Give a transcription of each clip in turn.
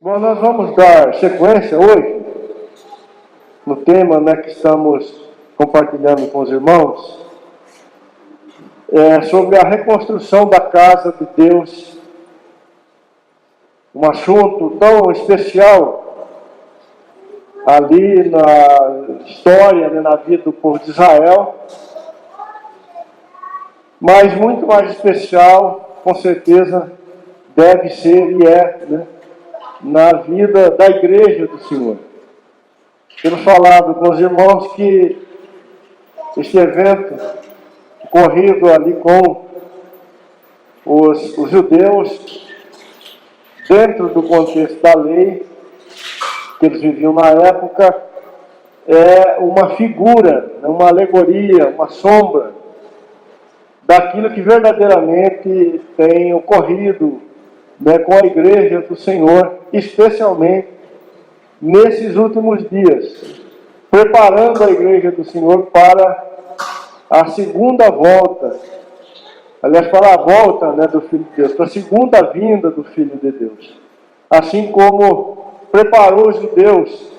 Bom, nós vamos dar sequência hoje no tema, que estamos compartilhando com os irmãos, sobre a reconstrução da casa de Deus, um assunto tão especial ali na história, na vida do povo de Israel, mas muito mais especial, com certeza, deve ser e é, na vida da igreja do Senhor. Temos falado com os irmãos que este evento ocorrido ali com os judeus, dentro do contexto da lei que eles viviam na época, é uma figura, uma alegoria, uma sombra daquilo que verdadeiramente tem ocorrido com a igreja do Senhor, especialmente nesses últimos dias, preparando a igreja do Senhor para a segunda volta, aliás, para a volta do Filho de Deus, para a segunda vinda do Filho de Deus. Assim como preparou os judeus,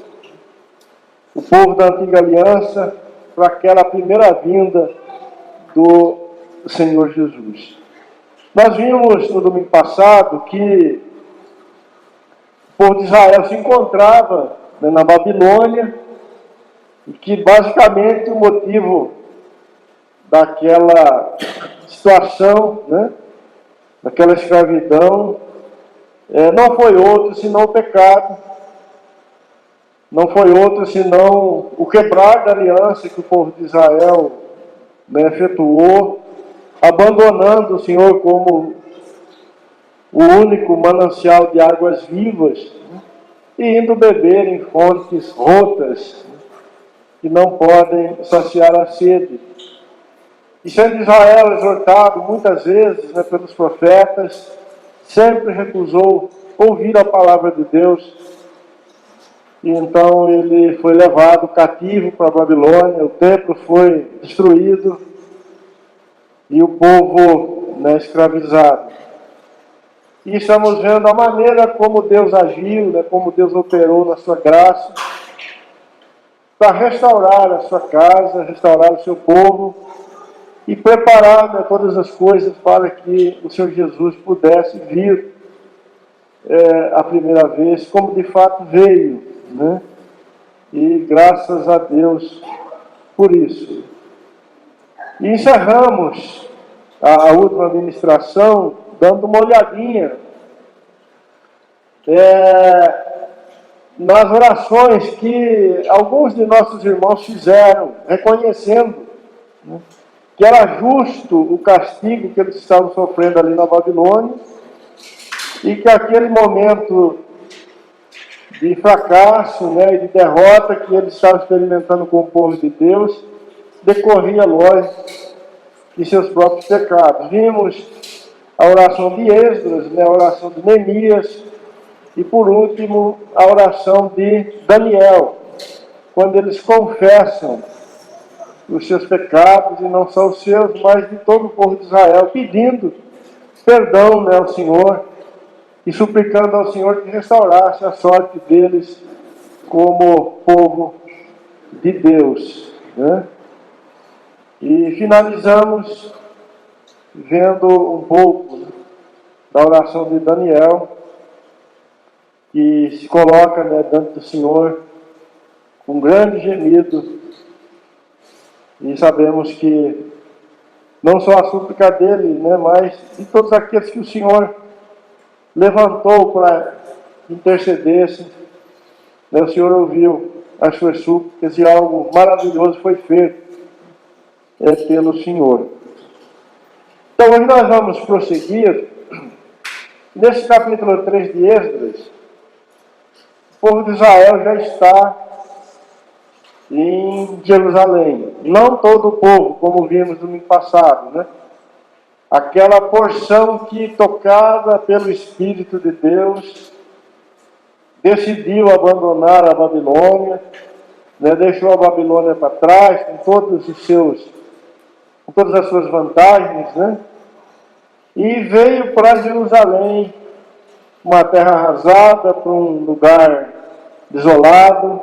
o povo da antiga aliança, para aquela primeira vinda do Senhor Jesus. Nós vimos no domingo passado que o povo de Israel se encontrava na Babilônia e que basicamente o motivo daquela situação, daquela escravidão, não foi outro senão o pecado, não foi outro senão o quebrar da aliança que o povo de Israel efetuou, abandonando o Senhor como o único manancial de águas vivas, e indo beber em fontes rotas, que não podem saciar a sede. E sendo Israel exortado muitas vezes pelos profetas, sempre recusou ouvir a palavra de Deus, e então ele foi levado cativo para a Babilônia, o templo foi destruído, e o povo escravizado. E estamos vendo a maneira como Deus agiu, como Deus operou na sua graça, para restaurar a sua casa, restaurar o seu povo, e preparar todas as coisas para que o Senhor Jesus pudesse vir a primeira vez, como de fato veio, E graças a Deus por isso. E encerramos a última ministração dando uma olhadinha nas orações que alguns de nossos irmãos fizeram, reconhecendo que era justo o castigo que eles estavam sofrendo ali na Babilônia, e que aquele momento de fracasso e de derrota que eles estavam experimentando com o povo de Deus decorria, lógico, de seus próprios pecados. Vimos a oração de Esdras, a oração de Neemias, e por último a oração de Daniel, quando eles confessam os seus pecados, e não só os seus, mas de todo o povo de Israel, pedindo perdão ao Senhor e suplicando ao Senhor que restaurasse a sorte deles como povo de Deus. E finalizamos vendo um pouco da oração de Daniel, que se coloca diante do Senhor com grande gemido, e sabemos que não só a súplica dele, mas de todos aqueles que o Senhor levantou para intercedessem, o Senhor ouviu as suas súplicas e algo maravilhoso foi feito pelo Senhor. Então hoje nós vamos prosseguir nesse capítulo 3 de Esdras. O povo de Israel já está em Jerusalém. Não todo o povo, como vimos no domingo passado, Aquela porção que, tocada pelo Espírito de Deus, decidiu abandonar a Babilônia, deixou a Babilônia para trás, com todas as suas vantagens, e veio para Jerusalém uma terra arrasada, para um lugar desolado,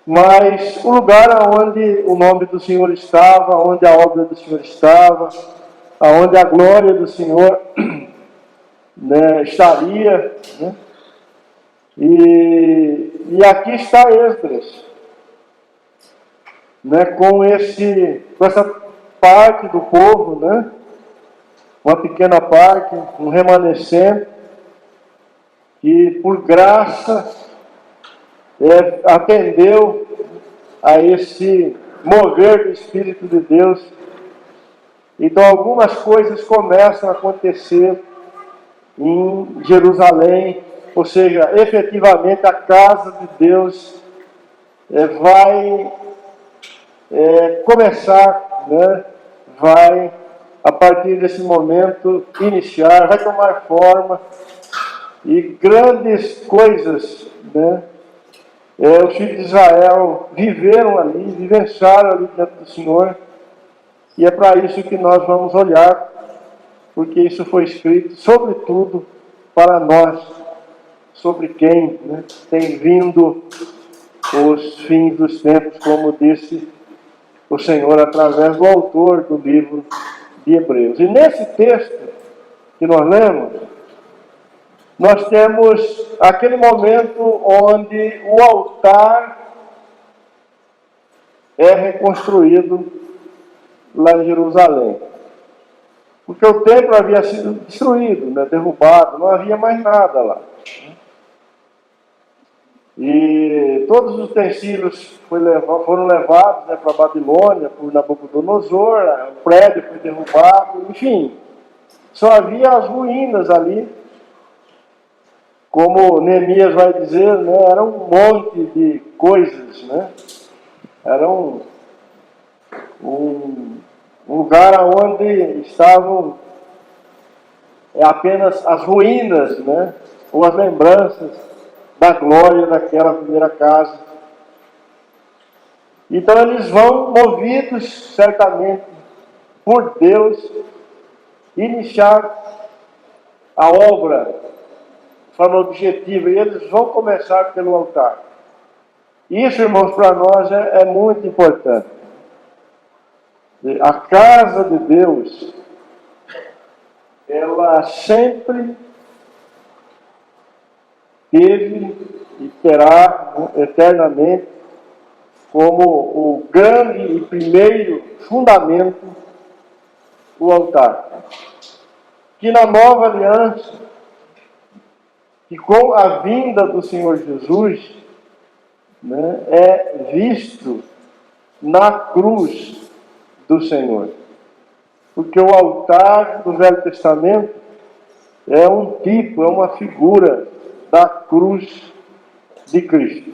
mas o lugar onde o nome do Senhor estava, onde a obra do Senhor estava, onde a glória do Senhor, né, estaria, né? E aqui está Esdras, né, com essa parte do povo, né, uma pequena parte, um remanescente, que por graça atendeu a esse mover do Espírito de Deus. Então algumas coisas começam a acontecer em Jerusalém, ou seja, efetivamente a casa de Deus vai começar, né? Vai, a partir desse momento, iniciar, vai tomar forma, e grandes coisas, né? Os filhos de Israel viveram ali, vivenciaram ali diante do Senhor, e é para isso que nós vamos olhar, porque isso foi escrito, sobretudo, para nós, sobre quem, né, tem vindo os fins dos tempos, como disse o Senhor através do autor do livro de Hebreus. E nesse texto que nós lemos, nós temos aquele momento onde o altar é reconstruído lá em Jerusalém. Porque o templo havia sido destruído, né, derrubado, não havia mais nada lá. E todos os utensílios foram levados, né, para a Babilônia por Nabucodonosor, o prédio foi derrubado, enfim. Só havia as ruínas ali, como Neemias vai dizer, né, era um monte de coisas, né? Era um lugar onde estavam apenas as ruínas, né, ou as lembranças da glória daquela primeira casa. Então eles vão, movidos certamente por Deus, iniciar a obra de forma objetiva, e eles vão começar pelo altar. Isso, irmãos, para nós é muito importante. A casa de Deus, ela sempre teve e terá, né, eternamente, como o grande e primeiro fundamento, o altar. Que na nova aliança, que com a vinda do Senhor Jesus, né, é visto na cruz do Senhor. Porque o altar do Velho Testamento é um tipo, é uma figura da cruz de Cristo.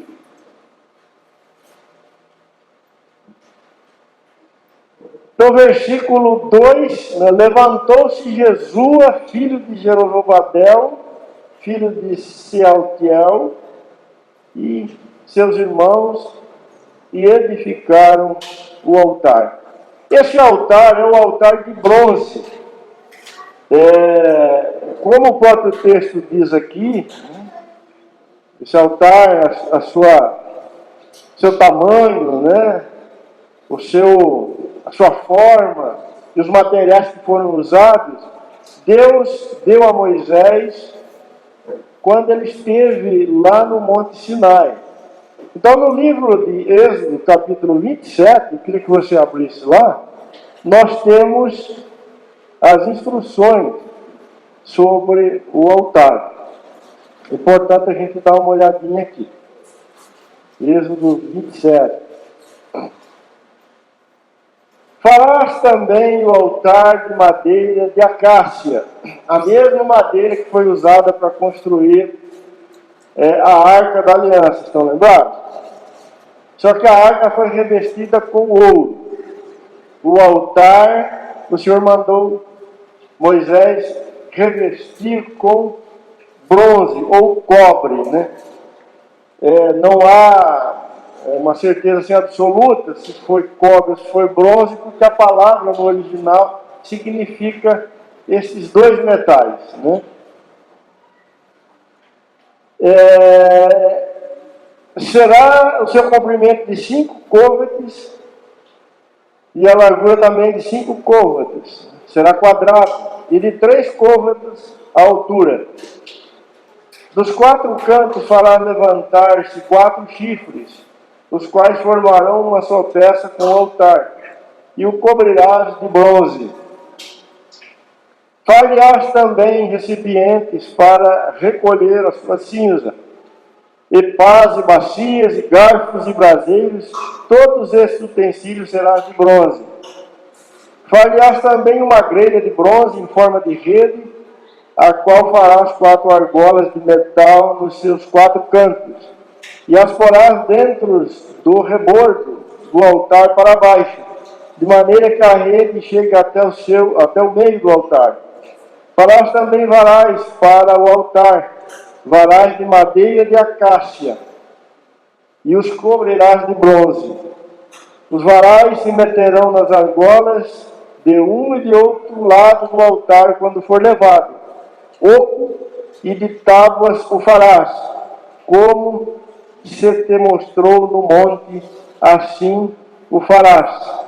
No versículo 2, né, levantou-se Jesua, filho de Jerobabel, filho de Sealtiel, e seus irmãos, e edificaram o altar. Esse altar é o altar de bronze. Como o próprio texto diz aqui, esse altar, seu tamanho, né, a sua forma e os materiais que foram usados, Deus deu a Moisés quando ele esteve lá no Monte Sinai. Então, no livro de Êxodo, capítulo 27, eu queria que você abrisse lá, nós temos as instruções sobre o altar. É importante a gente dar uma olhadinha aqui. Êxodo 27. Farás também o altar de madeira de acácia, a mesma madeira que foi usada para construir a Arca da Aliança, estão lembrados? Só que a arca foi revestida com ouro. O altar, o Senhor mandou Moisés revestir com bronze ou cobre, né? Não há uma certeza assim, absoluta se foi cobre ou se foi bronze, porque a palavra no original significa esses dois metais, né? Será o seu comprimento de 5 côvados e a largura também de 5 côvados. Será quadrado e de 3 côvados a altura. Dos 4 cantos fará levantar-se 4 chifres, os quais formarão uma só peça com o altar, e o cobrirás de bronze. Far-lhe-ás também recipientes para recolher a sua cinza, e pás, e bacias, e garfos, e braseiros, todos esses utensílios serão de bronze. Far-lhe-ás também uma grelha de bronze em forma de rede, a qual farás 4 argolas de metal nos seus 4 cantos, e as porás dentro do rebordo do altar para baixo, de maneira que a rede chegue até o meio do altar. Farás também varais para o altar, varais de madeira de acácia, e os cobrirás de bronze. Os varais se meterão nas argolas de um e de outro lado do altar quando for levado. Oco e de tábuas o farás, como se te mostrou no monte, assim o farás.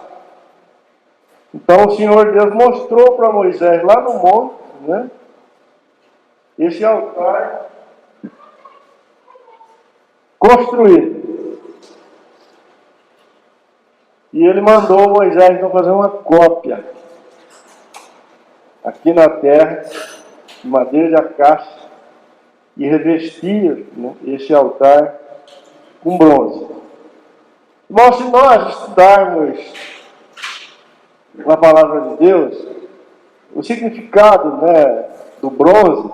Então o Senhor Deus mostrou para Moisés lá no monte, né, esse altar construído. E ele mandou Moisés então fazer uma cópia aqui na terra, de madeira de acácia, e revestir, né, esse altar com bronze. Irmão, se nós estudarmos a palavra de Deus, o significado, né, do bronze,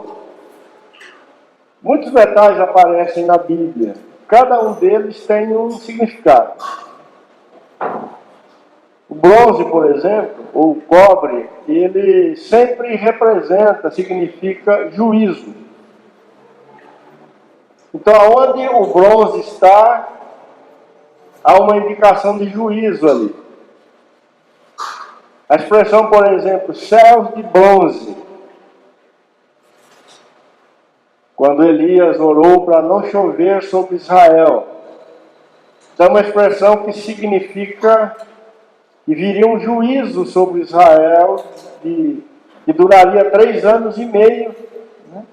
muitos metais aparecem na Bíblia. Cada um deles tem um significado. O bronze, por exemplo, ou o cobre, ele sempre representa, significa juízo. Então, onde o bronze está, há uma indicação de juízo ali. A expressão, por exemplo, céus de bronze, quando Elias orou para não chover sobre Israel, é uma expressão que significa que viria um juízo sobre Israel que duraria 3 anos e meio, né,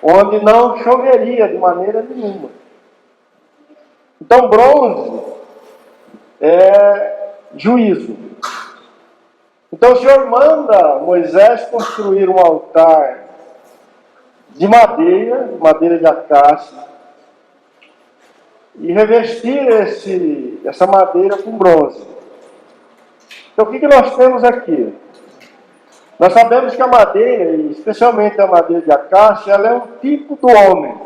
onde não choveria de maneira nenhuma. Então, bronze é juízo. Então o Senhor manda Moisés construir um altar de madeira de acácia, e revestir essa madeira com bronze. Então o que nós temos aqui? Nós sabemos que a madeira, e especialmente a madeira de acácia, ela é um tipo do homem.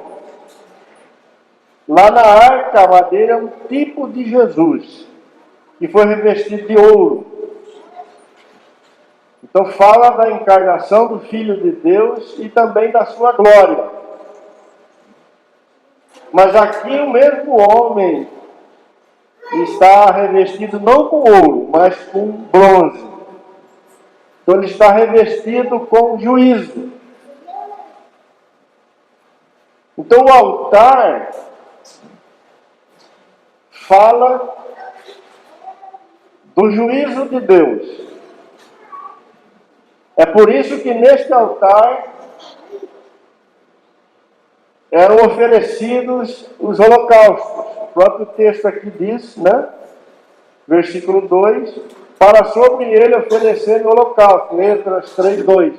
Lá na arca, a madeira é um tipo de Jesus, que foi revestido de ouro. Então fala da encarnação do Filho de Deus e também da sua glória. Mas aqui o mesmo homem está revestido não com ouro, mas com bronze. Então ele está revestido com juízo. Então o altar fala do juízo de Deus. É por isso que neste altar eram oferecidos os holocaustos. O próprio texto aqui diz, né? Versículo 2, para sobre ele oferecer o holocausto, Esdras 3:2.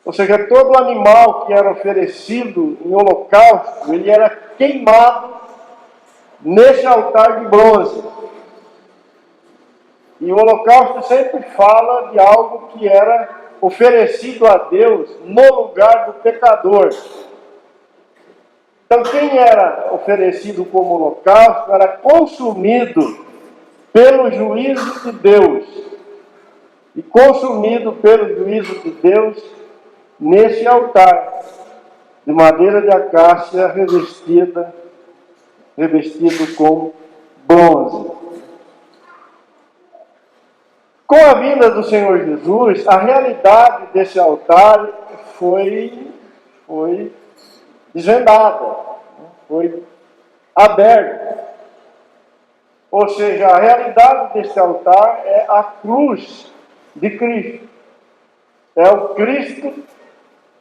Ou seja, todo animal que era oferecido em holocausto, ele era queimado nesse altar de bronze. E o holocausto sempre fala de algo que era oferecido a Deus no lugar do pecador. Então, quem era oferecido como holocausto era consumido pelo juízo de Deus. E consumido pelo juízo de Deus nesse altar de madeira de acácia revestido com bronze. Com a vinda do Senhor Jesus, a realidade desse altar foi desvendada, foi aberta. Ou seja, a realidade deste altar é a cruz de Cristo. É o Cristo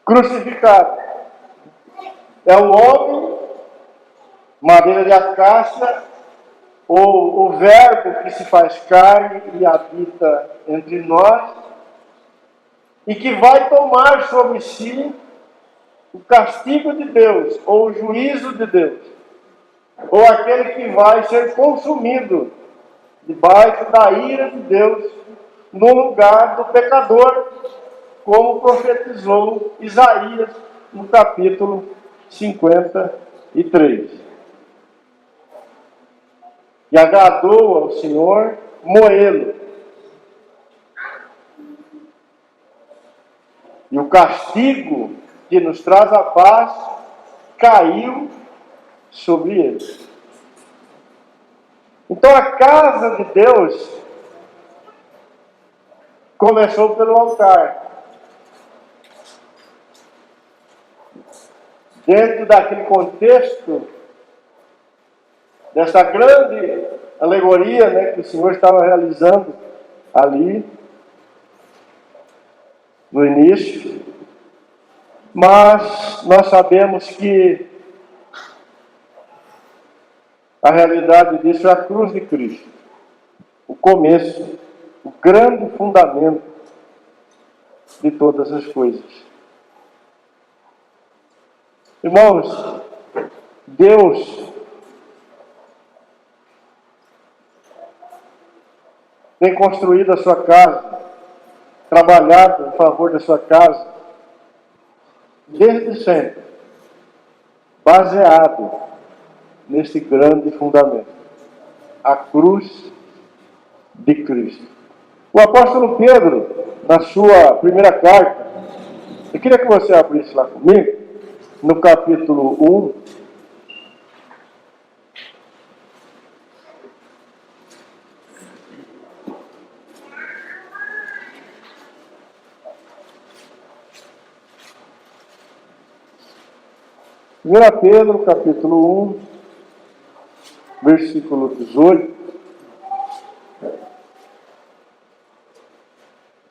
crucificado. É o homem, madeira de acácia, ou o verbo que se faz carne e habita entre nós, e que vai tomar sobre si o castigo de Deus, ou o juízo de Deus, ou aquele que vai ser consumido debaixo da ira de Deus, no lugar do pecador, como profetizou Isaías no capítulo 53. E agradou ao Senhor moê-lo. E o castigo que nos traz a paz caiu sobre ele. Então a casa de Deus começou pelo altar. Dentro daquele contexto, dessa grande alegoria, né, que o Senhor estava realizando ali, no início, mas nós sabemos que a realidade disso é a cruz de Cristo, o começo, o grande fundamento de todas as coisas. Irmãos, Deus tem construído a sua casa, trabalhado em favor da sua casa, desde sempre, baseado neste grande fundamento, a cruz de Cristo. O apóstolo Pedro, na sua primeira carta, eu queria que você abrisse lá comigo, no capítulo 1, Primeira Pedro, capítulo 1, versículo 18.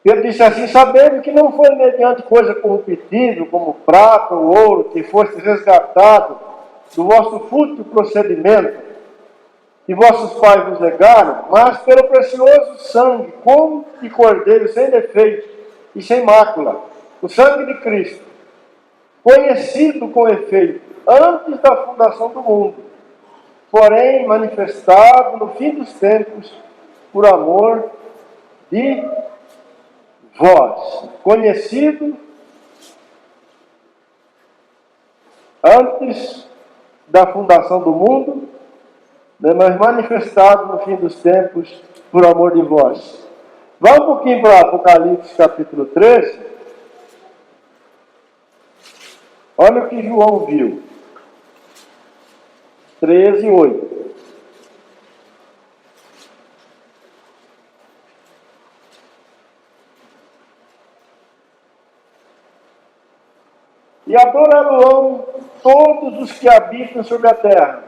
Pedro disse assim: sabendo que não foi mediante coisa corruptível, como prata ou ouro, que foste resgatado do vosso fútil procedimento, que vossos pais vos legaram, mas pelo precioso sangue, como de cordeiro sem defeito e sem mácula, o sangue de Cristo, conhecido com efeito antes da fundação do mundo, porém manifestado no fim dos tempos por amor de vós, conhecido antes da fundação do mundo, mas manifestado no fim dos tempos por amor de vós. Vá um pouquinho para Apocalipse capítulo 13. Olha o que João viu. 13, 8. E adorarão todos os que habitam sobre a terra.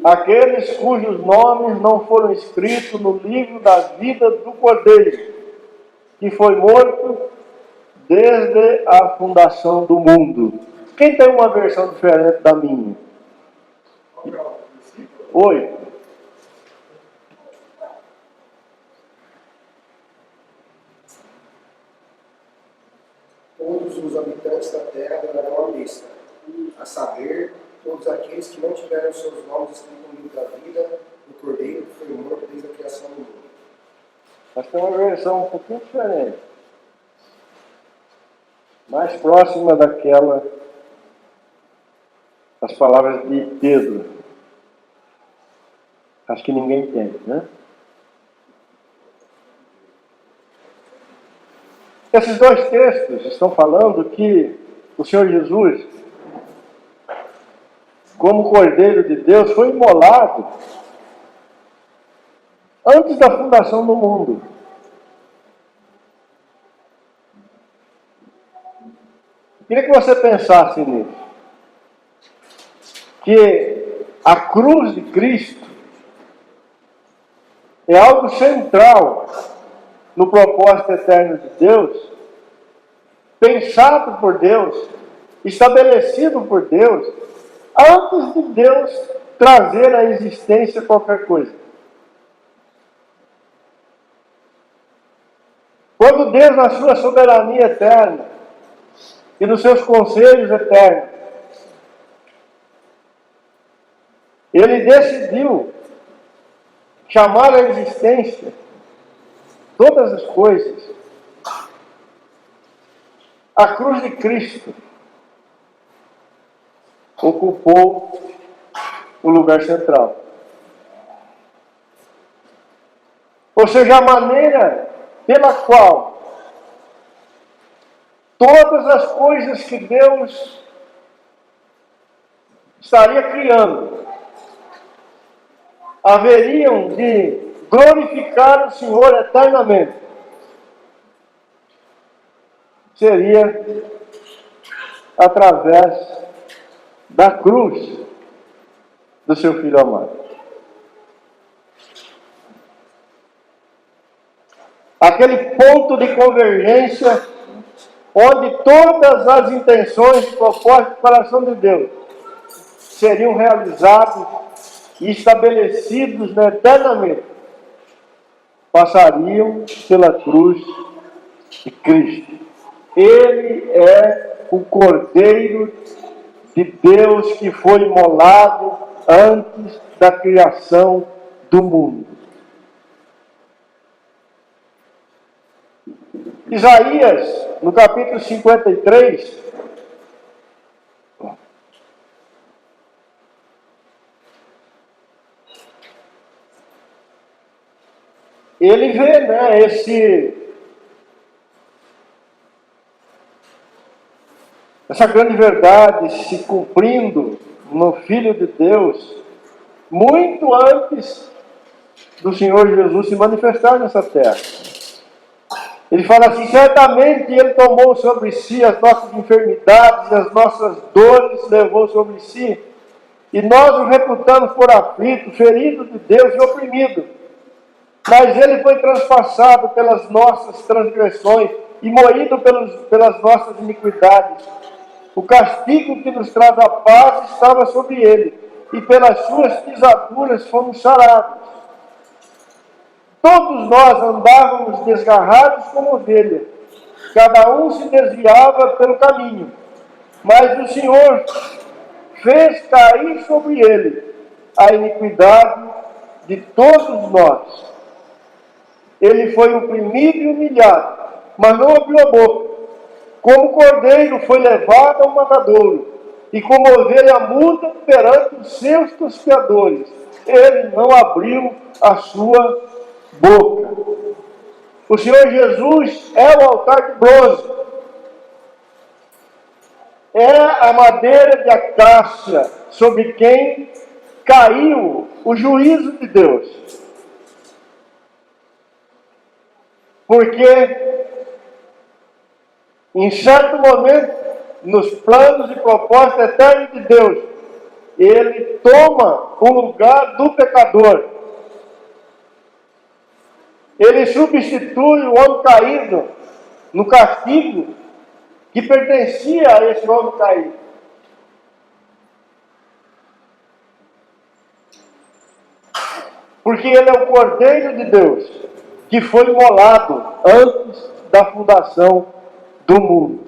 Aqueles cujos nomes não foram escritos no livro da vida do Cordeiro, que foi morto desde a fundação do mundo. Quem tem uma versão diferente da minha? Oi. Todos os habitantes da terra adorarão a besta, a saber, todos aqueles que não tiveram seus nomes escritos no livro da vida do Cordeiro, que foi morto desde a criação do mundo. Mas tem uma versão um pouquinho diferente, mais próxima daquela, das palavras de Pedro. Acho que ninguém entende, né? Esses dois textos estão falando que o Senhor Jesus, como Cordeiro de Deus, foi imolado antes da fundação do mundo. Queria que você pensasse nisso. Que a cruz de Cristo é algo central no propósito eterno de Deus, pensado por Deus, estabelecido por Deus, antes de Deus trazer à existência qualquer coisa. Quando Deus, na sua soberania eterna e nos seus conselhos eternos, Ele decidiu chamar à existência todas as coisas, a cruz de Cristo ocupou o lugar central. Ou seja, a maneira pela qual todas as coisas que Deus estaria criando haveriam de glorificar o Senhor eternamente, seria através da cruz do seu Filho amado. Aquele ponto de convergência onde todas as intenções e propósitos do coração de Deus seriam realizados e estabelecidos eternamente, passariam pela cruz de Cristo. Ele é o Cordeiro de Deus que foi imolado antes da criação do mundo. Isaías, no capítulo 53, ele vê, essa grande verdade se cumprindo no Filho de Deus, muito antes do Senhor Jesus se manifestar nessa terra. Ele fala assim: certamente Ele tomou sobre si as nossas enfermidades, as nossas dores levou sobre si, e nós o reputamos por aflito, ferido de Deus e oprimido. Mas Ele foi transpassado pelas nossas transgressões e moído pelas nossas iniquidades. O castigo que nos traz a paz estava sobre Ele, e pelas suas pisaduras fomos sarados. Todos nós andávamos desgarrados como ovelhas, cada um se desviava pelo caminho, mas o Senhor fez cair sobre Ele a iniquidade de todos nós. Ele foi oprimido e humilhado, mas não abriu a boca. Como cordeiro foi levado ao matadouro, e como ovelha muda perante os seus tosqueadores, ele não abriu a sua boca. O Senhor Jesus é o altar de bronze, é a madeira de acácia sobre quem caiu o juízo de Deus. Porque em certo momento, nos planos e propósitos eternos de Deus, Ele toma o lugar do pecador. Ele substitui o homem caído no castigo que pertencia a esse homem caído. Porque Ele é o Cordeiro de Deus, que foi imolado antes da fundação do mundo.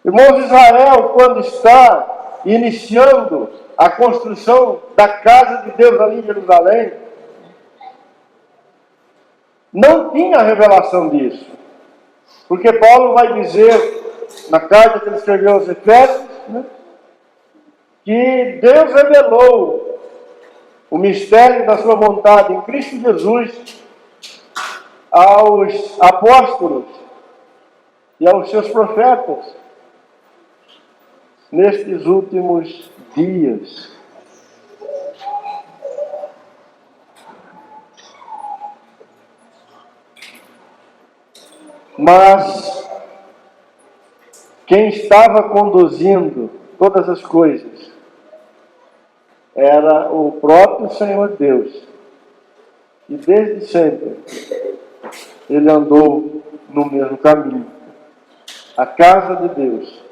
Irmãos, Israel, quando está iniciando a construção da casa de Deus ali em Jerusalém, não tinha a revelação disso. Porque Paulo vai dizer, na carta que ele escreveu aos Efésios, que Deus revelou o mistério da sua vontade em Cristo Jesus aos apóstolos e aos seus profetas nestes últimos dias. Mas quem estava conduzindo todas as coisas era o próprio Senhor Deus. E desde sempre ele andou no mesmo caminho. A casa de Deus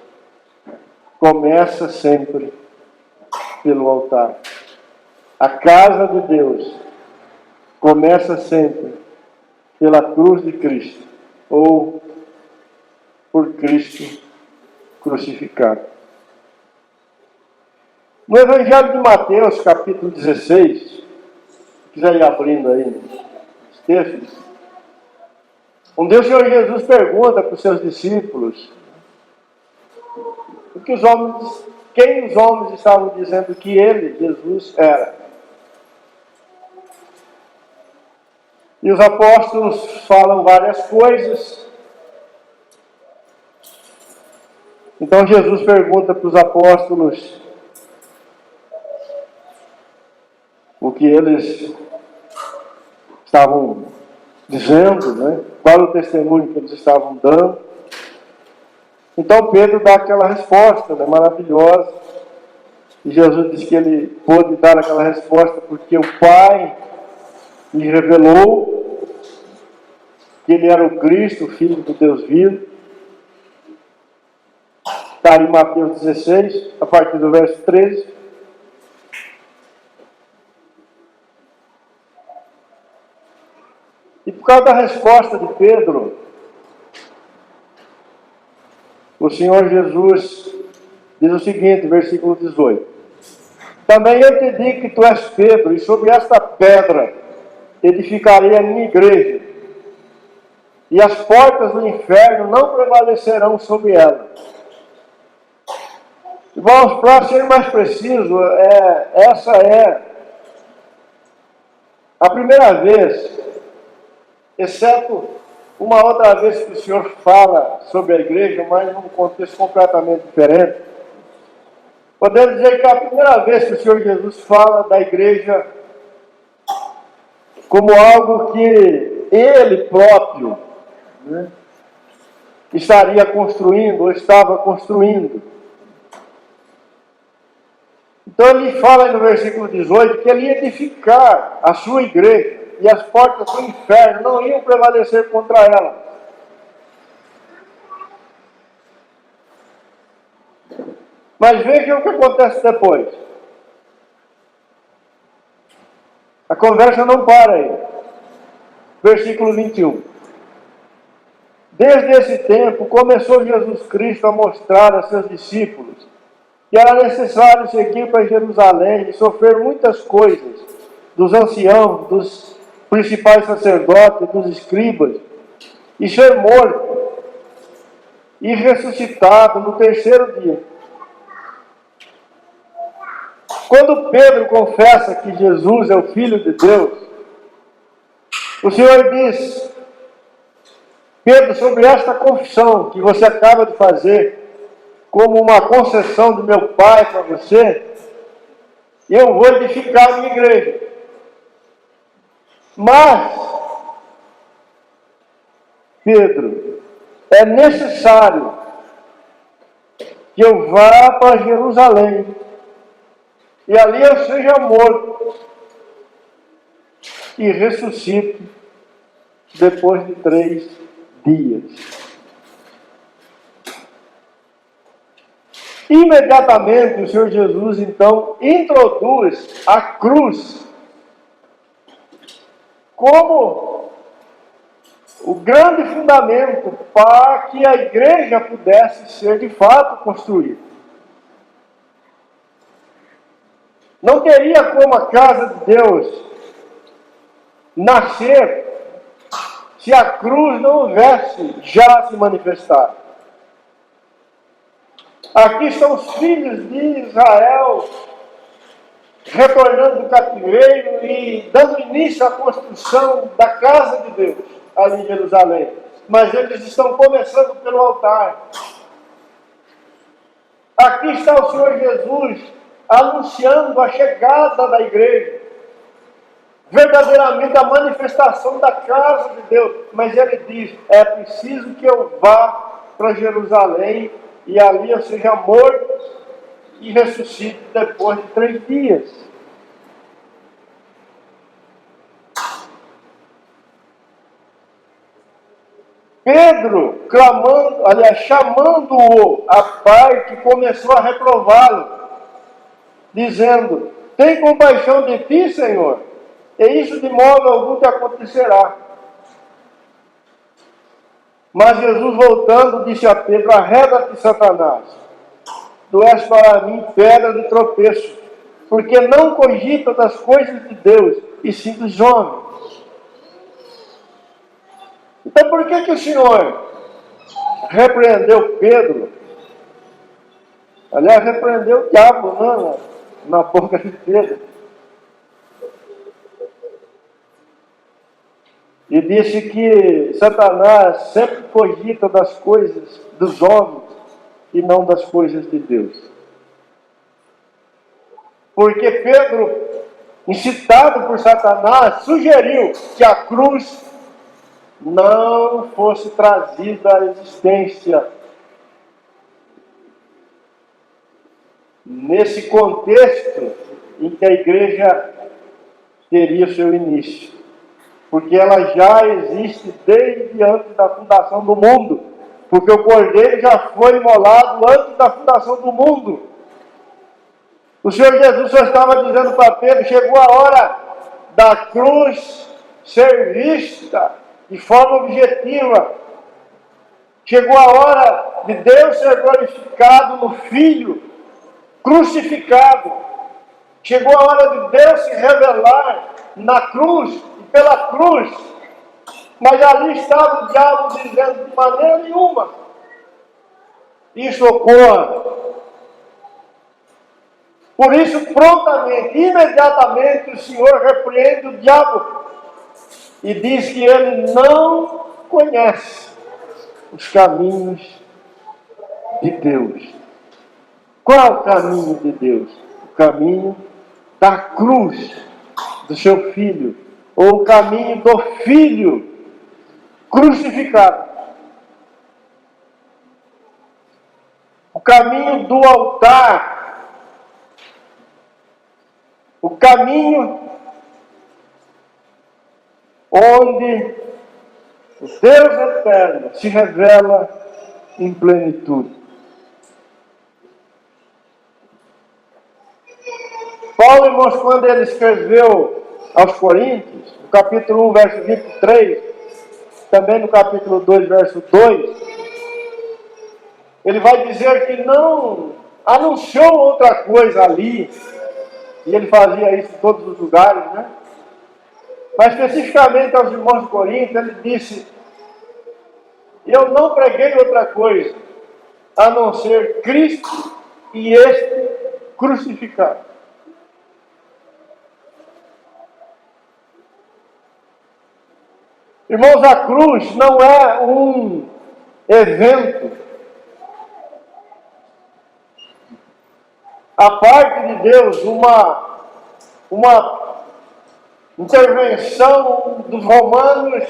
começa sempre pelo altar. A casa de Deus começa sempre pela cruz de Cristo, ou por Cristo crucificado. No Evangelho de Mateus, capítulo 16, se quiser ir abrindo aí os textos, onde o Senhor Jesus pergunta para os seus discípulos quem os homens estavam dizendo que ele, Jesus, era. E os apóstolos falam várias coisas. Então Jesus pergunta para os apóstolos o que eles estavam dizendo, né? Qual o testemunho que eles estavam dando. Então Pedro dá aquela resposta, né, maravilhosa. E Jesus diz que ele pôde dar aquela resposta porque o Pai lhe revelou que ele era o Cristo, o Filho do Deus vivo. Está em Mateus 16, a partir do verso 13. E por causa da resposta de Pedro, o Senhor Jesus diz o seguinte, versículo 18. Também eu te digo que tu és Pedro, e sobre esta pedra edificarei a minha igreja, e as portas do inferno não prevalecerão sobre ela. Irmãos, para ser mais preciso, essa é a primeira vez, exceto uma outra vez que o Senhor fala sobre a igreja, mas num contexto completamente diferente. Podemos dizer que é a primeira vez que o Senhor Jesus fala da igreja como algo que Ele próprio, né, estaria construindo, ou estava construindo. Então ele fala no versículo 18 que ele ia edificar a sua igreja, e as portas do inferno não iam prevalecer contra ela. Mas vejam o que acontece depois. A conversa não para aí. Versículo 21. Desde esse tempo, começou Jesus Cristo a mostrar a seus discípulos que era necessário seguir para Jerusalém e sofrer muitas coisas dos anciãos, dos principais sacerdotes, dos escribas, e ser morto e ressuscitado no terceiro dia. Quando Pedro confessa que Jesus é o Filho de Deus, o Senhor diz: Pedro, sobre esta confissão que você acaba de fazer, como uma concessão do meu Pai para você, eu vou edificar a minha igreja. Mas, Pedro, é necessário que eu vá para Jerusalém e ali eu seja morto e ressuscito depois de 3 dias. Imediatamente o Senhor Jesus então introduz a cruz como o grande fundamento para que a igreja pudesse ser de fato construída. Não teria como a casa de Deus nascer se a cruz não houvesse já se manifestado. Aqui estão os filhos de Israel retornando do cativeiro e dando início à construção da casa de Deus ali em Jerusalém. Mas eles estão começando pelo altar. Aqui está o Senhor Jesus anunciando a chegada da igreja. verdadeiramente a manifestação da casa de Deus. Mas ele diz, é preciso que eu vá para Jerusalém e ali eu seja morto e ressuscite depois de 3 dias. Pedro, clamando, aliás, chamando-o à parte, começou a reprová-lo, dizendo, tem compaixão de ti, Senhor, e isso de modo algum te acontecerá. Mas Jesus, voltando, disse a Pedro, arreda-te, Satanás, tu és para mim pedra de tropeço, porque não cogita das coisas de Deus, e sim dos homens. Então por que o Senhor repreendeu Pedro? Aliás, repreendeu o diabo, né, na boca de Pedro. E disse que Satanás sempre cogita das coisas dos homens e não das coisas de Deus. Porque Pedro, incitado por Satanás, sugeriu que a cruz não fosse trazida à existência. Nesse contexto em que a igreja teria o seu início. Porque ela já existe desde antes da fundação do mundo. Porque o Cordeiro já foi imolado antes da fundação do mundo. O Senhor Jesus só estava dizendo para Pedro, chegou a hora da cruz ser vista de forma objetiva. Chegou a hora de Deus ser glorificado no Filho crucificado. Chegou a hora de Deus se revelar na cruz e pela cruz. Mas ali estava o diabo dizendo de maneira nenhuma isso ocorra. Por isso, prontamente, imediatamente, o Senhor repreende o diabo e diz que ele não conhece os caminhos de Deus. Qual o caminho de Deus? O caminho da cruz do seu Filho, ou o caminho do Filho crucificado. O caminho do altar. O caminho onde o Deus eterno se revela em plenitude. Paulo, irmãos, quando ele escreveu aos Coríntios, no capítulo 1, verso 23, também no capítulo 2, verso 2, ele vai dizer que não anunciou outra coisa ali, e ele fazia isso em todos os lugares, né? Mas especificamente aos irmãos de Corinto, ele disse, eu não preguei outra coisa, a não ser Cristo e este crucificado. Irmãos, a cruz não é um evento a parte de Deus, uma intervenção dos romanos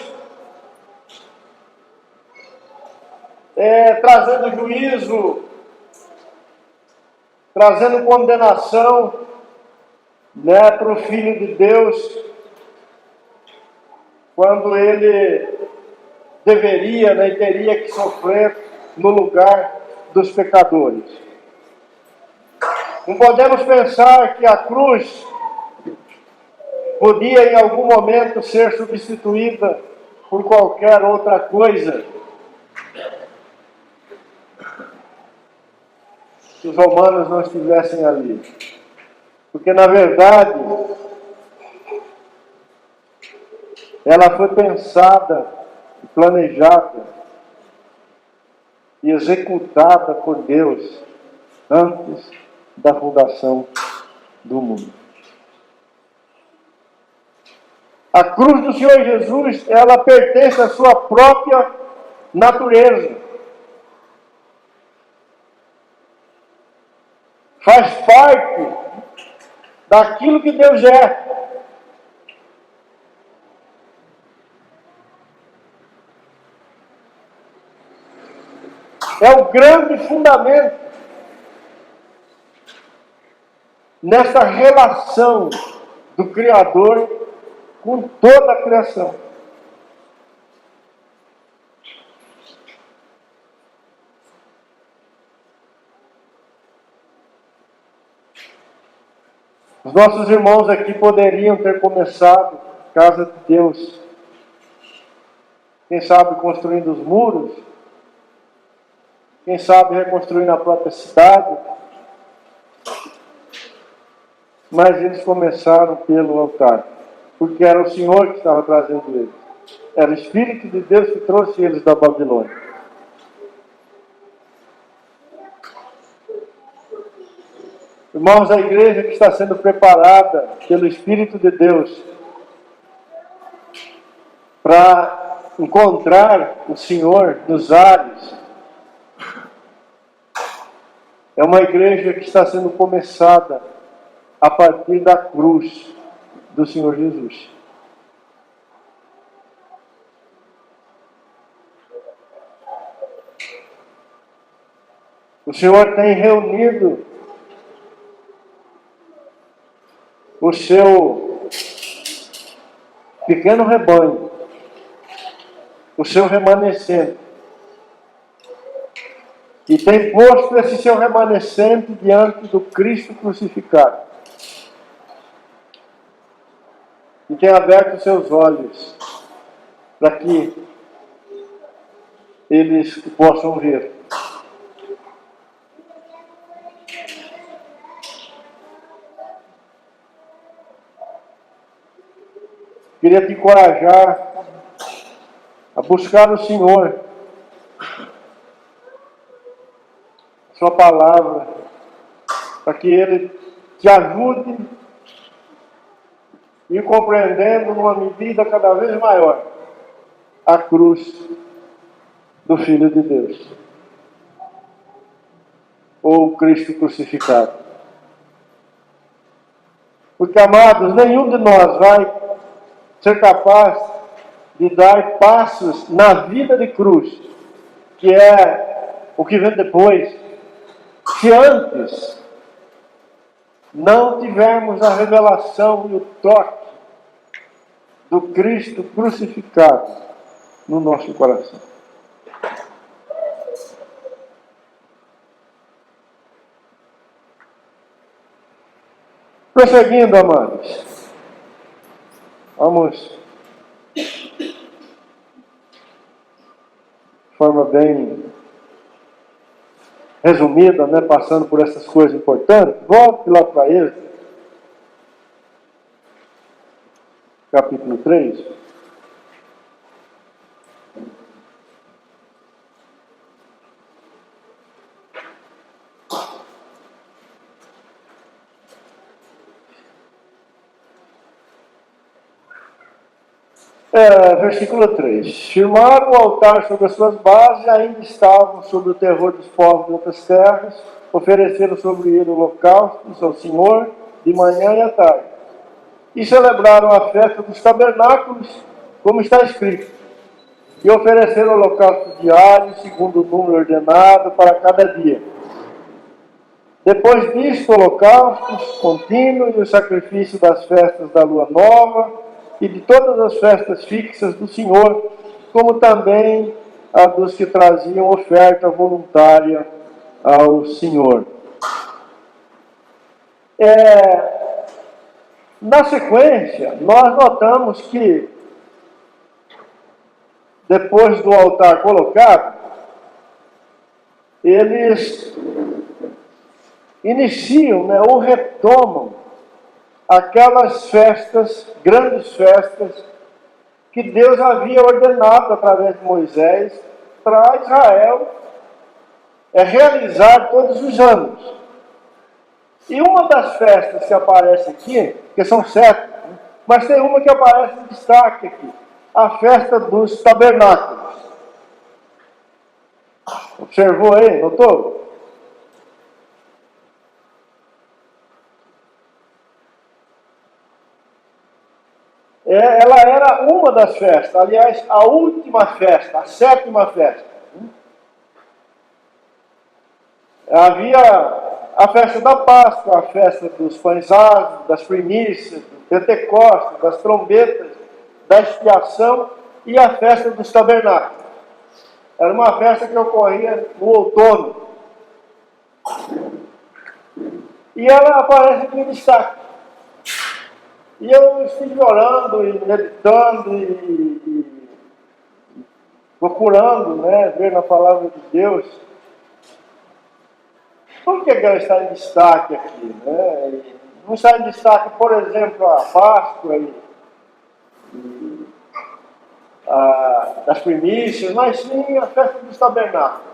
trazendo juízo, trazendo condenação, né, para o Filho de Deus, quando ele deveria, né, teria que sofrer no lugar dos pecadores. Não podemos pensar que a cruz podia em algum momento ser substituída por qualquer outra coisa. Se os romanos não estivessem ali. Porque na verdade ela foi pensada, planejada e executada por Deus antes da fundação do mundo. A cruz do Senhor Jesus, ela pertence à sua própria natureza. Faz parte daquilo que Deus é. É o grande fundamento nessa relação do Criador com toda a criação. Os nossos irmãos aqui poderiam ter começado casa de Deus, quem sabe construindo os muros, quem sabe reconstruindo a própria cidade, mas eles começaram pelo altar, porque era o Senhor que estava trazendo eles. Era o Espírito de Deus que trouxe eles da Babilônia. Irmãos, a igreja que está sendo preparada pelo Espírito de Deus para encontrar o Senhor nos ares, é uma igreja que está sendo começada a partir da cruz do Senhor Jesus. O Senhor tem reunido o seu pequeno rebanho, o seu remanescente, e tem posto esse seu remanescente diante do Cristo crucificado. E tem aberto os seus olhos para que eles possam ver. Queria te encorajar a buscar o Senhor, Sua palavra, para que Ele te ajude a ir compreendendo numa medida cada vez maior a cruz do Filho de Deus, ou Cristo crucificado. Porque, amados, nenhum de nós vai ser capaz de dar passos na vida de cruz, que é o que vem depois, se antes não tivermos a revelação e o toque do Cristo crucificado no nosso coração. Prosseguindo, amados, vamos de forma bem resumida, né, passando por essas coisas importantes. Volte lá para ele, capítulo 3. Versículo 3. Firmaram o altar sobre as suas bases e ainda estavam sob o terror dos povos de outras terras. Ofereceram sobre ele holocaustos ao Senhor de manhã e à tarde. E celebraram a festa dos tabernáculos, como está escrito. E ofereceram holocaustos diários, segundo o número ordenado para cada dia. Depois disto, holocaustos contínuos e o sacrifício das festas da lua nova, e de todas as festas fixas do Senhor, como também a dos que traziam oferta voluntária ao Senhor. Na sequência, nós notamos que, depois do altar colocado, eles iniciam, né, ou retomam aquelas festas, grandes festas, que Deus havia ordenado através de Moisés para Israel realizar todos os anos. E uma das festas que aparece aqui, que são 7, mas tem uma que aparece em destaque aqui, a festa dos tabernáculos. Observou aí? Notou? Ela era uma das festas, aliás, a última festa, a 7ª festa. Havia a festa da Páscoa, a festa dos pães asmos, das primícias, do Pentecostes, das trombetas, da expiação e a festa dos tabernáculos. Era uma festa que ocorria no outono. E ela aparece aqui em destaque. E eu estive orando e meditando e procurando, né, ver na palavra de Deus. Por que ela está em destaque aqui? Né? Não está em destaque, por exemplo, a Páscoa das primícias, mas sim a festa dos tabernáculos.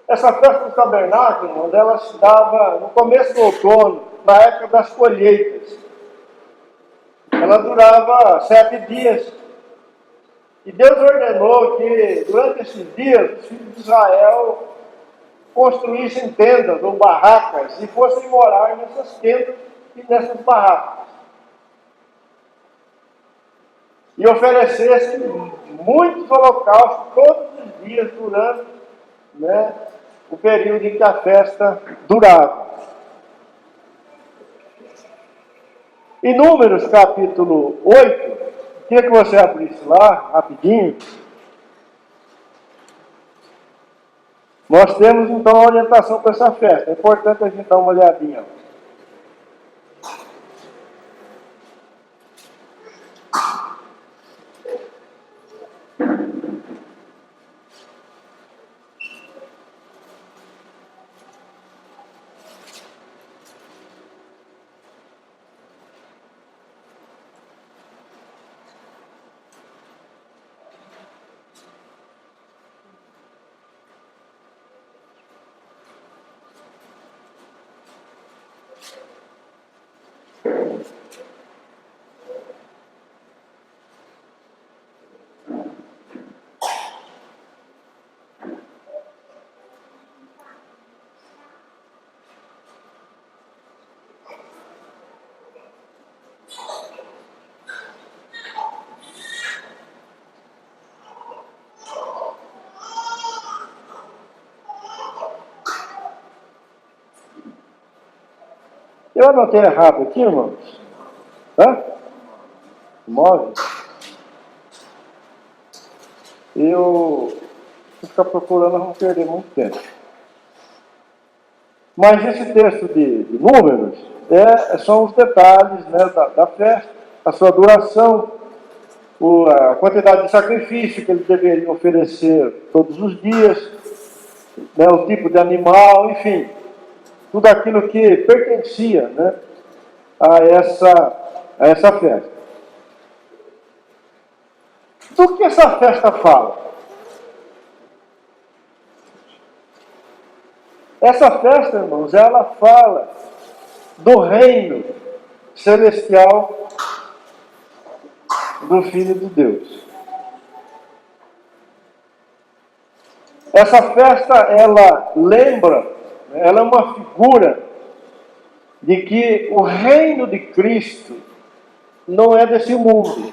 Essa festa dos tabernáculos, ela se dava no começo do outono, na época das colheitas. Ela durava 7 dias. E Deus ordenou que, durante esses dias, os filhos de Israel construíssem tendas ou barracas e fossem morar nessas tendas e nessas barracas. E oferecessem muitos holocaustos todos os dias durante, né, o período em que a festa durava. Em Números capítulo 8, queria que você abrisse lá, rapidinho. Nós temos então a orientação para essa festa. É importante a gente dar uma olhadinha. Eu anotei errado aqui, irmãos. Hã? 9? Eu vou ficar procurando, não vou perder muito tempo. Mas esse texto de Números são os detalhes, né, da festa, a sua duração, a quantidade de sacrifício que eles deveriam oferecer todos os dias, né, o tipo de animal, enfim, tudo aquilo que pertencia, né, a essa festa. Do que essa festa fala? Essa festa, irmãos, ela fala do reino celestial do Filho de Deus. Essa festa, ela lembra, ela é uma figura de que o reino de Cristo não é desse mundo.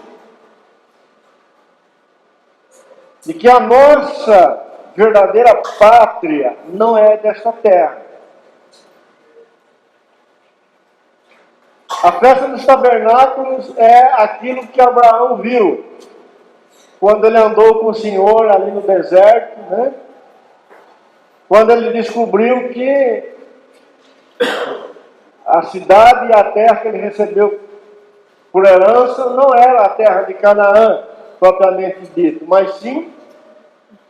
De que a nossa verdadeira pátria não é desta terra. A festa dos tabernáculos é aquilo que Abraão viu quando ele andou com o Senhor ali no deserto, né? Quando ele descobriu que a cidade e a terra que ele recebeu por herança não era a terra de Canaã, propriamente dito, mas sim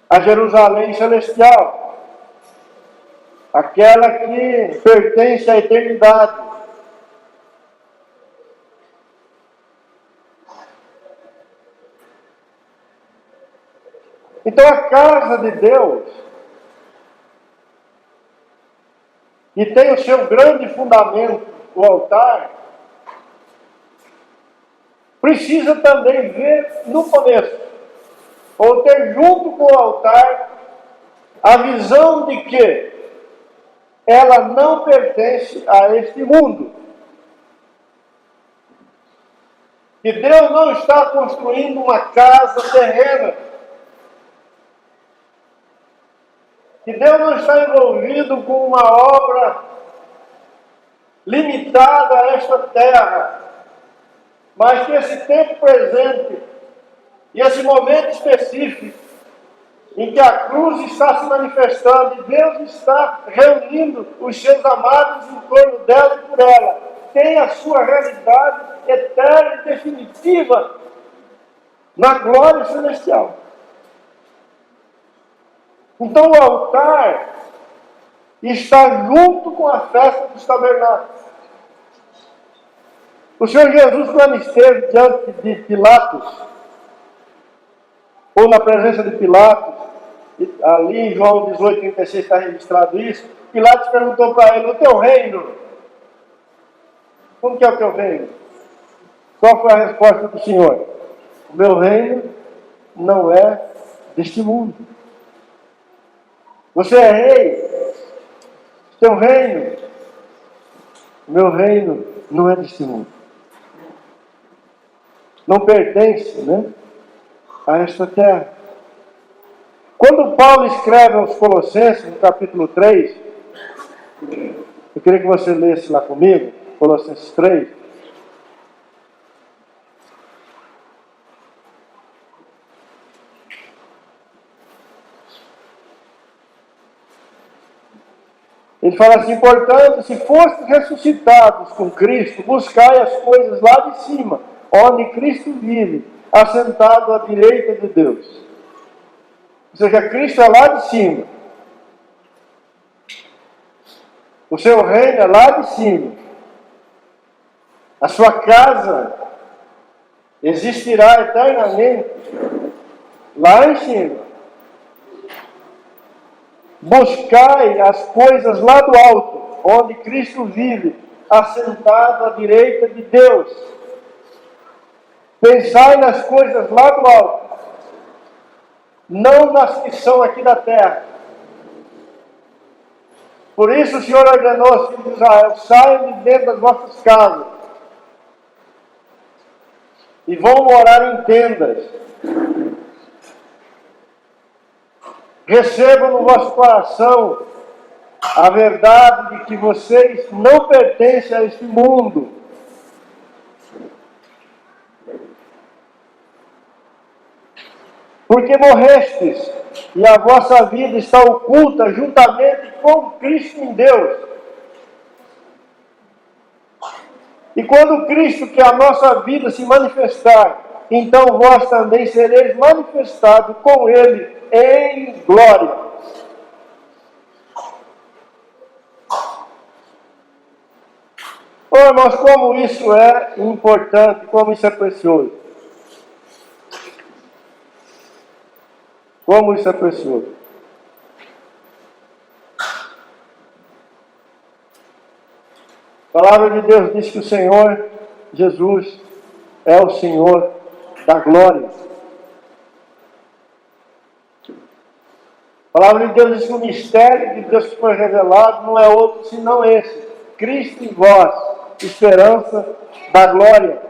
a Jerusalém celestial, aquela que pertence à eternidade. Então a casa de Deus, que tem o seu grande fundamento, o altar, precisa também ver no começo, ou ter junto com o altar, a visão de que ela não pertence a este mundo. Que Deus não está construindo uma casa terrena. que Deus não está envolvido com uma obra limitada a esta terra, mas que esse tempo presente e esse momento específico em que a cruz está se manifestando e Deus está reunindo os seus amados em torno dela e por ela, tem a sua realidade eterna e definitiva na glória celestial. Então o altar está junto com a festa dos tabernáculos. O Senhor Jesus, quando esteve diante de Pilatos, ou na presença de Pilatos, ali em João 18:36 está registrado isso, Pilatos perguntou para ele: o teu reino? Como que é o teu reino? Qual foi a resposta do Senhor? O meu reino não é deste mundo. Você é rei, teu reino, o meu reino não é deste mundo. Não pertence, a esta terra. Quando Paulo escreve aos Colossenses, no capítulo 3, eu queria que você lesse lá comigo, Colossenses 3. Ele fala assim: portanto, se fostes ressuscitados com Cristo, buscai as coisas lá de cima, onde Cristo vive, assentado à direita de Deus. Ou seja, Cristo é lá de cima. O seu reino é lá de cima. A sua casa existirá eternamente lá em cima. Buscai as coisas lá do alto, onde Cristo vive, assentado à direita de Deus. Pensai nas coisas lá do alto, não nas que são aqui da terra. Por isso o Senhor ordenou aos filhos de Israel: saiam de dentro das vossas casas e vão morar em tendas. Recebam no vosso coração a verdade de que vocês não pertencem a este mundo. Porque morrestes, e a vossa vida está oculta juntamente com Cristo em Deus. E quando Cristo, que é a nossa vida, se manifestar, então vós também sereis manifestados com Ele em glória. Oh, irmãos, como isso é importante, como isso é precioso. Como isso é precioso. A palavra de Deus diz que o Senhor Jesus é o Senhor da glória. A palavra de Deus diz que o mistério de Deus que foi revelado não é outro senão esse: Cristo em vós, esperança da glória.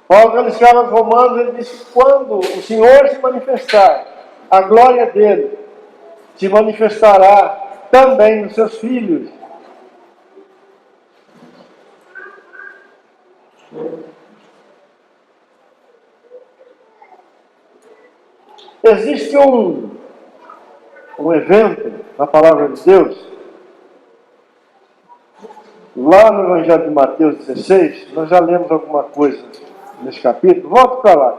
Paulo, quando escreve aos Romanos, ele diz que quando o Senhor se manifestar, a glória dele se manifestará também nos seus filhos. Existe um evento na palavra de Deus, lá no Evangelho de Mateus 16, nós já lemos alguma coisa nesse capítulo. Volto para lá,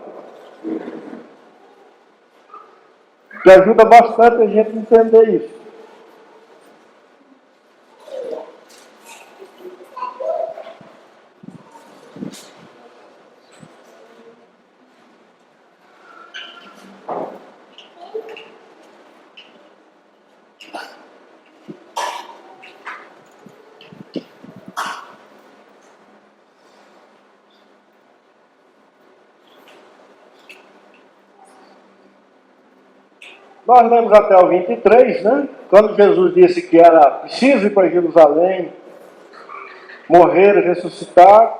que ajuda bastante a gente a entender isso. Nós lemos até o 23, quando Jesus disse que era preciso ir para Jerusalém, morrer e ressuscitar.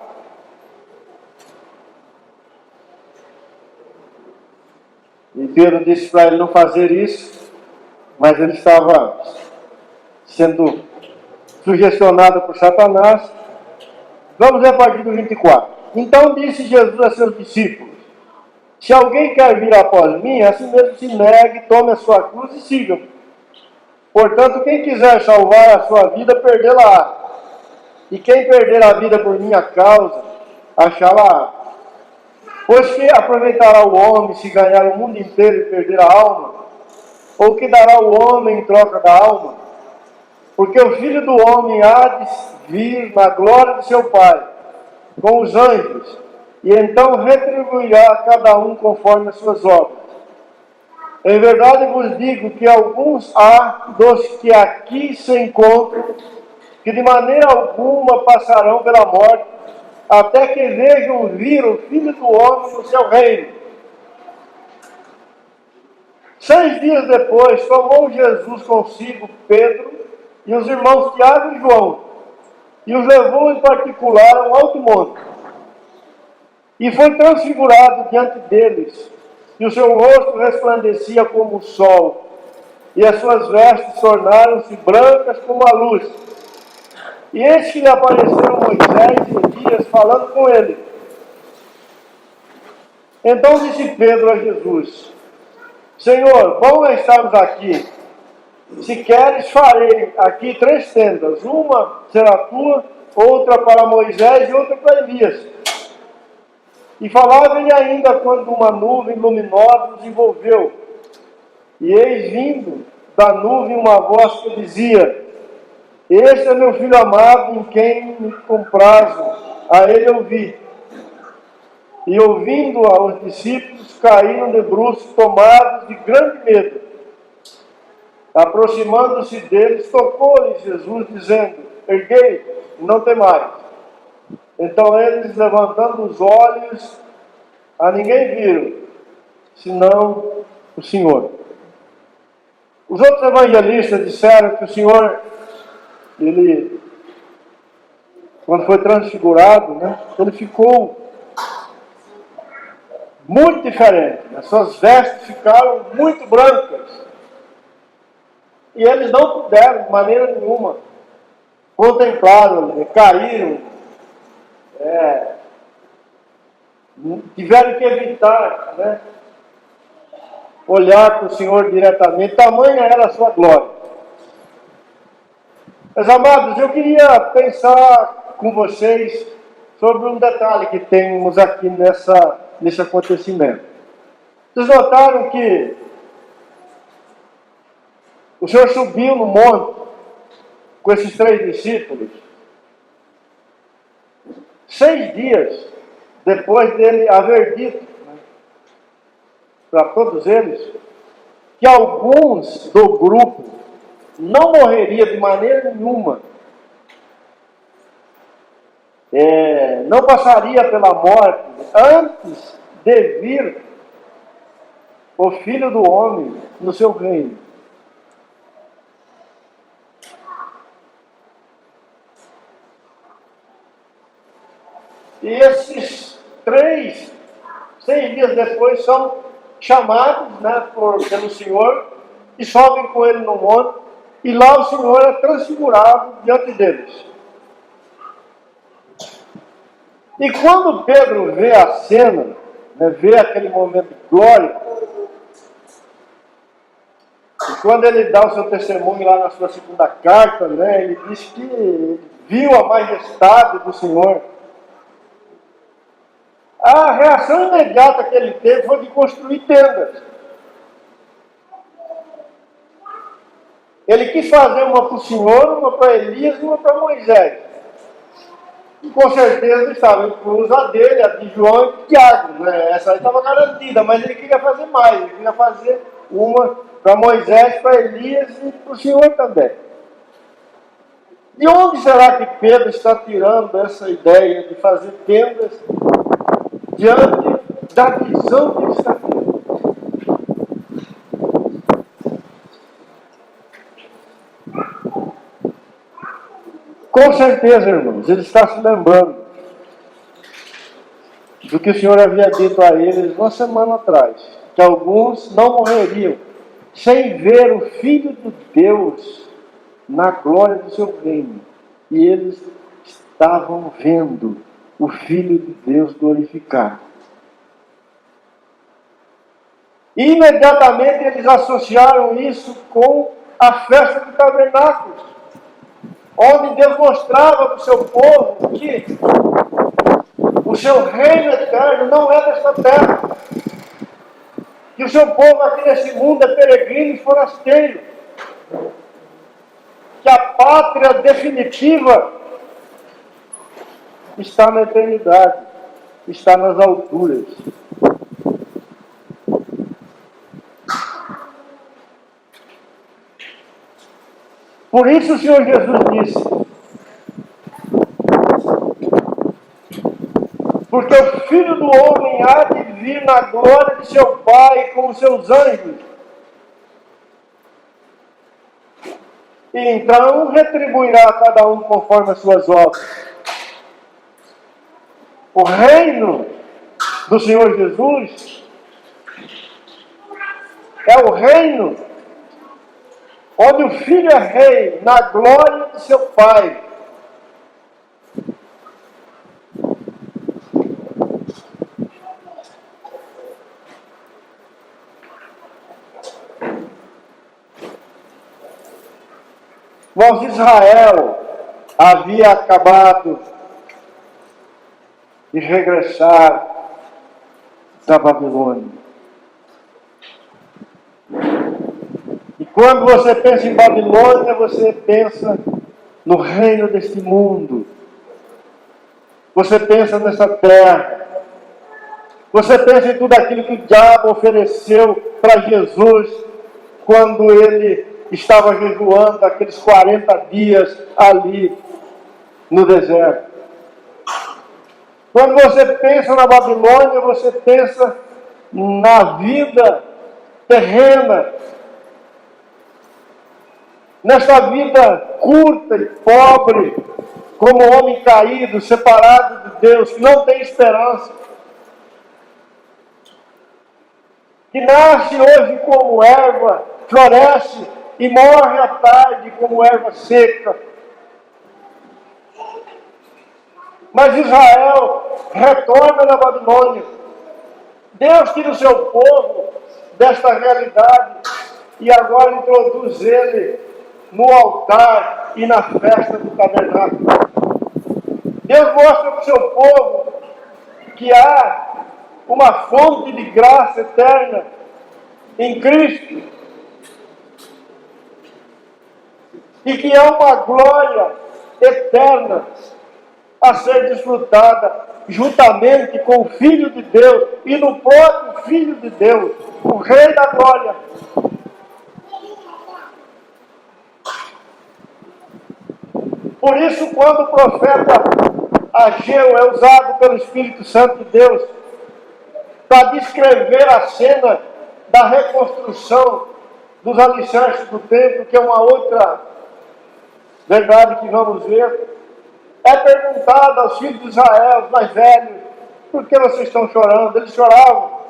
E Pedro disse para ele não fazer isso, mas ele estava sendo sugestionado por Satanás. Vamos ver a partir do 24. Então disse Jesus a seus discípulos: se alguém quer vir após mim, assim mesmo se negue, tome a sua cruz e siga-me. Portanto, quem quiser salvar a sua vida, perdê-la-á. E quem perder a vida por minha causa, achá-la-á. Pois que aproveitará o homem se ganhar o mundo inteiro e perder a alma? Ou que dará o homem em troca da alma? Porque o Filho do Homem há de vir na glória de seu Pai, com os anjos, e então retribuirá a cada um conforme as suas obras. Em verdade vos digo que alguns há dos que aqui se encontram, que de maneira alguma passarão pela morte, até que vejam vir o Filho do Homem no seu reino. 6 dias depois, tomou Jesus consigo Pedro e os irmãos Tiago e João, e os levou em particular a um alto monte. E foi transfigurado diante deles, e o seu rosto resplandecia como o sol, e as suas vestes tornaram-se brancas como a luz. E eis que lhe apareceram Moisés e Elias falando com ele. Então disse Pedro a Jesus: Senhor, bom é estarmos aqui. Se queres, farei aqui 3 tendas. Uma será tua, outra para Moisés e outra para Elias. E falava ele ainda quando uma nuvem luminosa os envolveu. E eis vindo da nuvem uma voz que dizia: Este é meu filho amado, em quem me comprazo, a ele ouvi. E ouvindo aos discípulos, caíram de bruços, tomados de grande medo. Aproximando-se deles, tocou-lhes Jesus, dizendo: Erguei, não temais. Então eles, levantando os olhos, a ninguém viram, senão o Senhor. Os outros evangelistas disseram que o Senhor, ele, quando foi transfigurado, ele ficou muito diferente. As suas vestes ficaram muito brancas. E eles não puderam, de maneira nenhuma, contemplaram, caíram, tiveram que evitar, olhar para o Senhor diretamente. Tamanha era a sua glória. Meus amados, eu queria pensar com vocês sobre um detalhe que temos aqui nesse acontecimento. Vocês notaram que o Senhor subiu no monte com esses 3 discípulos 6 dias depois dele haver dito para todos eles que alguns do grupo não morreria de maneira nenhuma, não passaria pela morte antes de vir o Filho do Homem no seu reino. E esses 6 dias depois são chamados pelo Senhor e sobem com ele no monte, e lá o Senhor é transfigurado diante deles. E quando Pedro vê a cena, vê aquele momento glórico, e quando ele dá o seu testemunho lá na sua segunda carta, ele diz que viu a majestade do Senhor. A reação imediata que ele teve foi de construir tendas. Ele quis fazer uma para o Senhor, uma para Elias e uma para Moisés. E com certeza estava incluso a dele, a de João e de Tiago. Essa aí estava garantida, mas ele queria fazer mais. Ele queria fazer uma para Moisés, para Elias e para o Senhor também. De onde será que Pedro está tirando essa ideia de fazer tendas diante da visão que ele está tendo? Com certeza, irmãos, ele está se lembrando do que o Senhor havia dito a eles uma semana atrás. que alguns não morreriam sem ver o Filho de Deus na glória do seu reino. E eles estavam vendo o Filho de Deus glorificado. E imediatamente eles associaram isso com a festa do tabernáculo, onde Deus mostrava para o seu povo que o seu reino eterno não é desta terra. Que o seu povo aqui nesse mundo é peregrino e forasteiro. Que a pátria definitiva está na eternidade, está nas alturas. Por isso o Senhor Jesus disse: porque o Filho do Homem há de vir na glória de seu Pai com os seus anjos. E então retribuirá a cada um conforme as suas obras. O reino do Senhor Jesus é o reino onde o Filho é rei na glória de seu Pai. Mas Israel havia acabado de regressar da Babilônia. E quando você pensa em Babilônia, você pensa no reino deste mundo. Você pensa nessa terra. Você pensa em tudo aquilo que o diabo ofereceu para Jesus quando ele estava jejuando aqueles 40 dias ali no deserto. Quando você pensa na Babilônia, você pensa na vida terrena, nessa vida curta e pobre, como homem caído, separado de Deus, que não tem esperança, que nasce hoje como erva, floresce e morre à tarde como erva seca. Mas Israel retorna na Babilônia. Deus tira o seu povo desta realidade e agora introduz ele no altar e na festa do tabernáculo. Deus mostra para o seu povo que há uma fonte de graça eterna em Cristo e que há uma glória eterna a ser desfrutada juntamente com o Filho de Deus e no próprio Filho de Deus, o Rei da Glória. Por isso, quando o profeta Ageu é usado pelo Espírito Santo de Deus para descrever a cena da reconstrução dos alicerces do templo, que é uma outra verdade que vamos ver, é perguntado aos filhos de Israel, os mais velhos, por que vocês estão chorando? Eles choravam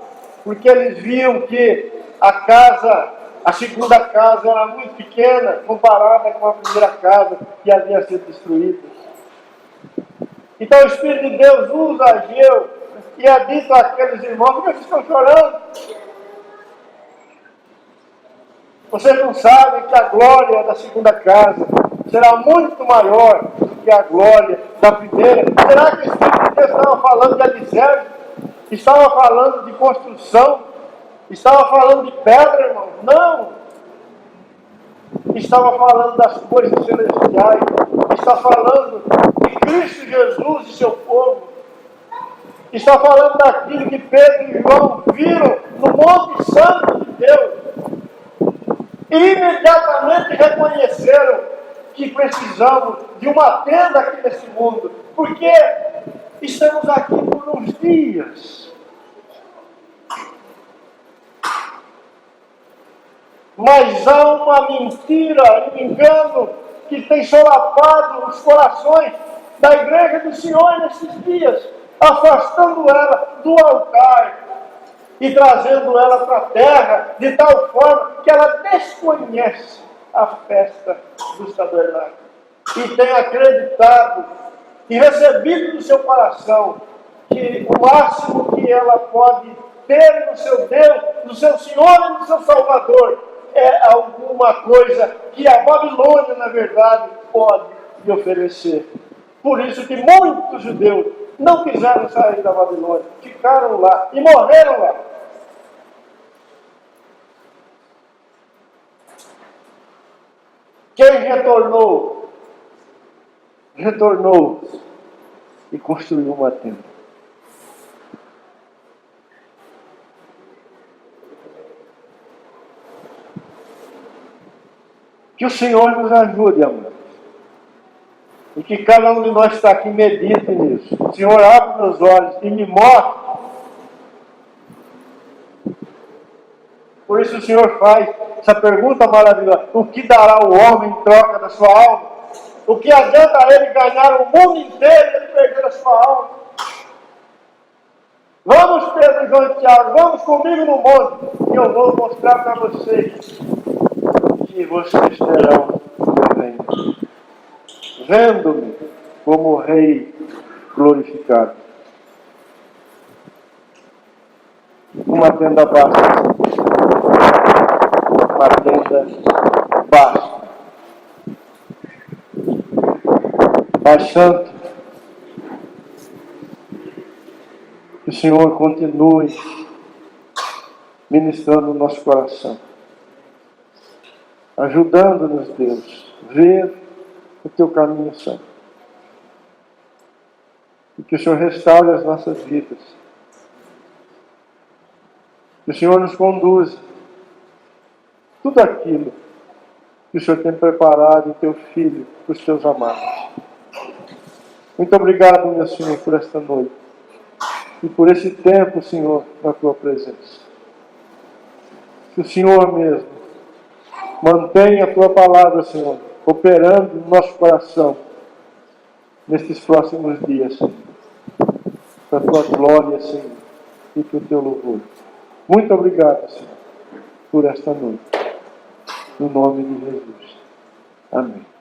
porque eles viam que a segunda casa era muito pequena comparada com a primeira casa que havia sido destruída. Então o Espírito de Deus usa Ageu e é dito àqueles irmãos: por que vocês estão chorando? Vocês não sabem que a glória da segunda casa será muito maior do que a glória da primeira. Será que o Espírito de Deus estava falando de alicerce? Estava falando de construção? Estava falando de pedra, irmão? Não! Estava falando das coisas celestiais. Está falando de Cristo Jesus e seu povo. Está falando daquilo que Pedro e João viram no Monte Santo de Deus. E imediatamente reconheceram que precisamos de uma tenda aqui nesse mundo, porque estamos aqui por uns dias. Mas há uma mentira, um engano que tem solapado os corações da igreja do Senhor nesses dias, afastando ela do altar e trazendo ela para a terra de tal forma que ela desconhece a festa dos tabernáculos e tem acreditado e recebido no seu coração que o máximo que ela pode ter no seu Deus, no seu Senhor e no seu Salvador é alguma coisa que a Babilônia, na verdade, pode lhe oferecer. Por isso que muitos judeus não quiseram sair da Babilônia, ficaram lá e morreram lá. Quem retornou? Retornou e construiu uma tenda. Que o Senhor nos ajude, amados. E que cada um de nós está aqui medite nisso. O Senhor abre meus olhos e me mostra. Por isso o Senhor faz essa pergunta maravilhosa. O que dará o homem em troca da sua alma? O que adianta ele ganhar o mundo inteiro e ele perder a sua alma? Vamos, Pedro, João e Tiago, vamos comigo no monte. E eu vou mostrar para vocês que vocês terão o reino. Vendo-me como Rei glorificado. Uma tenda basta. Uma tenda basta. Pai Santo, que o Senhor continue ministrando o nosso coração, ajudando-nos, Deus, ver o teu caminho santo. E que o Senhor restaure as nossas vidas. Que o Senhor nos conduza tudo aquilo que o Senhor tem preparado em teu Filho, para os teus amados. Muito obrigado, meu Senhor, por esta noite. E por esse tempo, Senhor, na tua presença. Que o Senhor mesmo mantenha a tua palavra, Senhor, operando no nosso coração nestes próximos dias, Senhor. Para a tua glória, Senhor, e para o teu louvor. Muito obrigado, Senhor, por esta noite. No nome de Jesus. Amém.